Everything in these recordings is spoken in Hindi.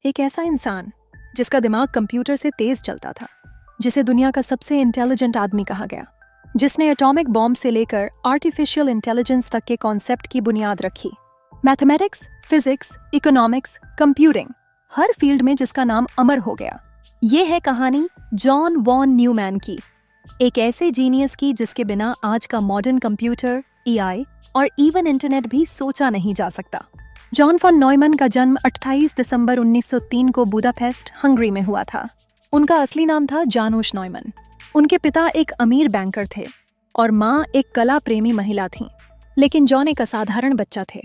एक ऐसा इंसान जिसका दिमाग कंप्यूटर से तेज चलता था, जिसे दुनिया का सबसे इंटेलिजेंट आदमी कहा गया, जिसने एटॉमिक बॉम्ब से लेकर आर्टिफिशियल इंटेलिजेंस तक के कॉन्सेप्ट की बुनियाद रखी। मैथमेटिक्स, फिजिक्स, इकोनॉमिक्स, कंप्यूटिंग, हर फील्ड में जिसका नाम अमर हो गया। ये है कहानी जॉन वॉन न्यूमैन की, एक ऐसे जीनियस की जिसके बिना आज का मॉडर्न कंप्यूटर, एआई और इवन इंटरनेट भी सोचा नहीं जा सकता। जॉन फॉन नॉयमन का जन्म 28 दिसंबर 1903 को बुदापेस्ट, हंगरी में हुआ था। उनका असली नाम था जानोश नॉयमन। उनके पिता एक अमीर बैंकर थे और माँ एक कला प्रेमी महिला थीं। लेकिन जॉन एक असाधारण बच्चा थे।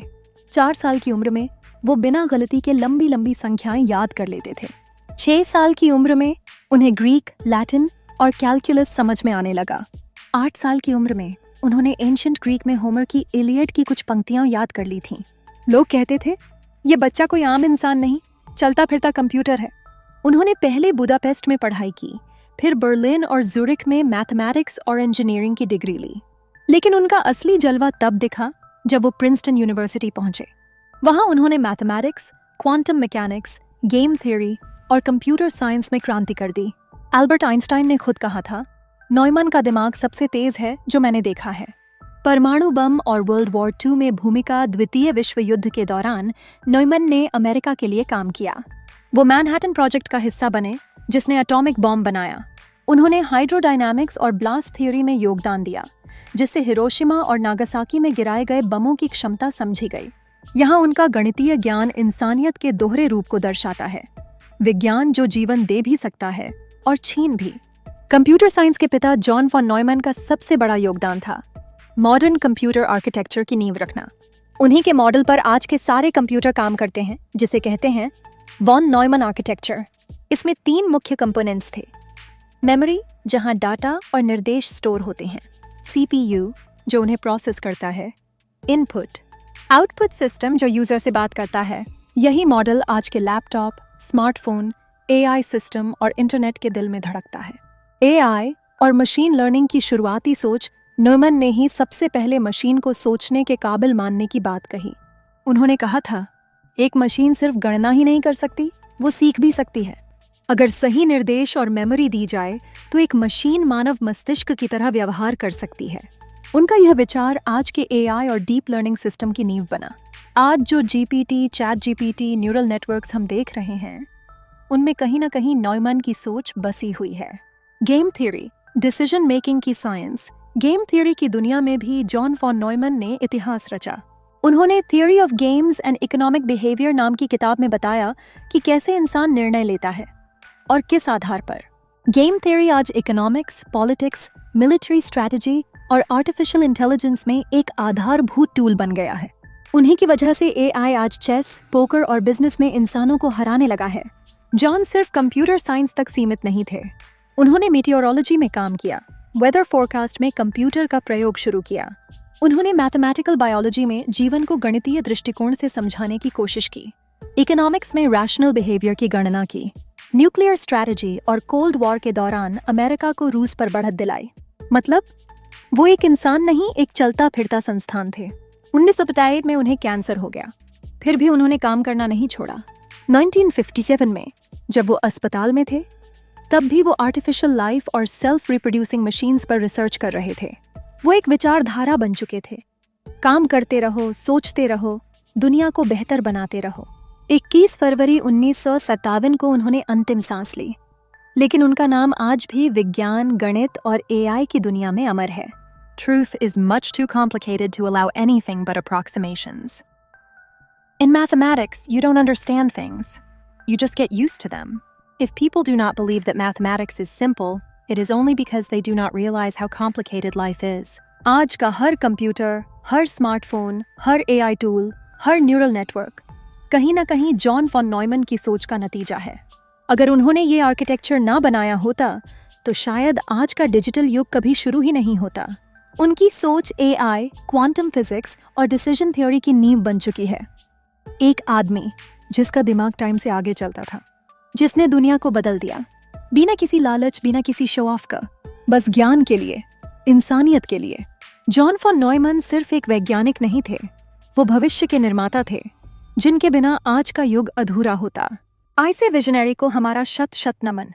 4 साल की उम्र में वो बिना गलती के लंबी लंबी संख्याएं याद कर लेते थे। 6 साल की उम्र में उन्हें ग्रीक, लैटिन और कैलकुलस समझ में आने लगा। 8 साल की उम्र में उन्होंने एंशिएंट ग्रीक में होमर की इलियड की कुछ पंक्तियां याद कर ली थीं। लोग कहते थे, ये बच्चा कोई आम इंसान नहीं, चलता फिरता कंप्यूटर है। उन्होंने पहले बुदापेस्ट में पढ़ाई की, फिर बर्लिन और ज़ुरिक में मैथमेटिक्स और इंजीनियरिंग की डिग्री ली। लेकिन उनका असली जलवा तब दिखा जब वो प्रिंसटन यूनिवर्सिटी पहुंचे। वहां उन्होंने mathematics, quantum mechanics, game theory और कंप्यूटर साइंस में क्रांति कर दी। एल्बर्ट आइंस्टाइन ने खुद कहा था, नॉयमन का दिमाग सबसे तेज है जो मैंने देखा है। परमाणु बम और वर्ल्ड वॉर 2 में भूमिका द्वितीय विश्व युद्ध के दौरान नॉयमन ने अमेरिका के लिए काम किया। वो मैनहट्टन प्रोजेक्ट का हिस्सा बने, जिसने एटॉमिक बॉम्ब बनाया। उन्होंने हाइड्रोडायनामिक्स और ब्लास्ट थ्योरी में योगदान दिया, जिससे हिरोशिमा और नागासाकी में गिराए गए बमों की क्षमता समझी गई। यहाँ उनका गणितीय ज्ञान इंसानियत के दोहरे रूप को दर्शाता है, विज्ञान जो जीवन दे भी सकता है और छीन भी। कंप्यूटर साइंस के पिता जॉन फॉन नॉयमन का सबसे बड़ा योगदान था मॉडर्न कंप्यूटर आर्किटेक्चर की नींव रखना। उन्हीं के मॉडल पर आज के सारे कंप्यूटर काम करते हैं, जिसे कहते हैं वॉन नॉयमन आर्किटेक्चर। इसमें 3 मुख्य कंपोनेंट्स थे। मेमोरी, जहां डाटा और निर्देश स्टोर होते हैं। सीपीयू, जो उन्हें प्रोसेस करता है। इनपुट, आउटपुट सिस्टम, जो यूजर से बात करता है। यही मॉडल आज के लैपटॉप, स्मार्टफोन, एआई सिस्टम और इंटरनेट के दिल में धड़कता है। एआई और मशीन लर्निंग की शुरुआती सोच नॉयमन ने ही सबसे पहले मशीन को सोचने के काबिल मानने की बात कही। उन्होंने कहा था, एक मशीन सिर्फ गणना ही नहीं कर सकती, वो सीख भी सकती है। अगर सही निर्देश और मेमोरी दी जाए तो एक मशीन मानव मस्तिष्क की तरह व्यवहार कर सकती है। उनका यह विचार आज के एआई और डीप लर्निंग सिस्टम की नींव बना। आज जो GPT, chat GPT, neural networks हम देख रहे हैं, उनमें कहीं ना कहीं नॉयमन की सोच बसी हुई है। गेम थ्योरी, डिसीजन मेकिंग की साइंस। गेम थ्योरी की दुनिया में भी जॉन फॉन नॉयमन ने इतिहास रचा। उन्होंने theory of games and economic behaviour नाम की किताब में बताया कि कैसे इंसान निर्णय लेता है और किस आधार पर। गेम थ्योरी आज इकोनॉमिक्स, पॉलिटिक्स, मिलिट्री स्ट्रैटेजी और आर्टिफिशियल इंटेलिजेंस में एक आधारभूत टूल बन गया है। उन्हीं की वजह से एआई आज चेस, पोकर और बिजनेस में इंसानों को हराने लगा है। जॉन सिर्फ कंप्यूटर साइंस तक सीमित नहीं थे। उन्होंने मीटियोरोलॉजी में काम किया, वेदर फोरकास्ट में कंप्यूटर का प्रयोग शुरू किया। उन्होंने मैथमेटिकल बायोलॉजी में जीवन को गणितीय दृष्टिकोण से समझाने की कोशिश की। इकोनॉमिक्स में रैशनल बिहेवियर की गणना की। न्यूक्लियर स्ट्रैटेजी और कोल्ड वॉर के दौरान अमेरिका को रूस पर बढ़त दिलाई। मतलब वो एक इंसान नहीं, एक चलता फिरता संस्थान थे। 1958 में उन्हें कैंसर हो गया, फिर भी उन्होंने काम करना नहीं छोड़ा। 1957 में जब वो अस्पताल में थे, तब भी वो आर्टिफिशियल लाइफ और सेल्फ रिप्रोड्यूसिंग मशीन्स पर रिसर्च कर रहे थे। वो एक विचारधारा बन चुके थे, काम करते रहो, सोचते रहो, दुनिया को बेहतर बनाते रहो। 21 फरवरी 1957 को उन्होंने अंतिम सांस ली, लेकिन उनका नाम आज भी विज्ञान, गणित और एआई की दुनिया में अमर है। Truth is much too complicated to allow anything but approximations. In mathematics, you don't understand things. You just get used to them. If people do not believe that mathematics is simple, it is only because they do not realize how complicated life is. आज का हर कंप्यूटर, हर स्मार्टफोन, हर एआई टूल, हर न्यूरल नेटवर्क कहीं ना कहीं जॉन फॉन नॉयमन की सोच का नतीजा है। अगर उन्होंने ये आर्किटेक्चर ना बनाया होता तो शायद आज का डिजिटल युग कभी शुरू ही नहीं होता। उनकी सोच एआई, क्वांटम फिजिक्स और डिसीजन थ्योरी की नींव बन चुकी है। एक आदमी जिसका दिमाग टाइम से आगे चलता था, जिसने दुनिया को बदल दिया, बिना किसी लालच, बिना किसी शो ऑफ का, बस ज्ञान के लिए, इंसानियत के लिए। जॉन फॉन नॉयमन सिर्फ एक वैज्ञानिक नहीं थे, वो भविष्य के निर्माता थे, जिनके बिना आज का युग अधूरा होता। ऐसे विजनरी को हमारा शत शत नमन।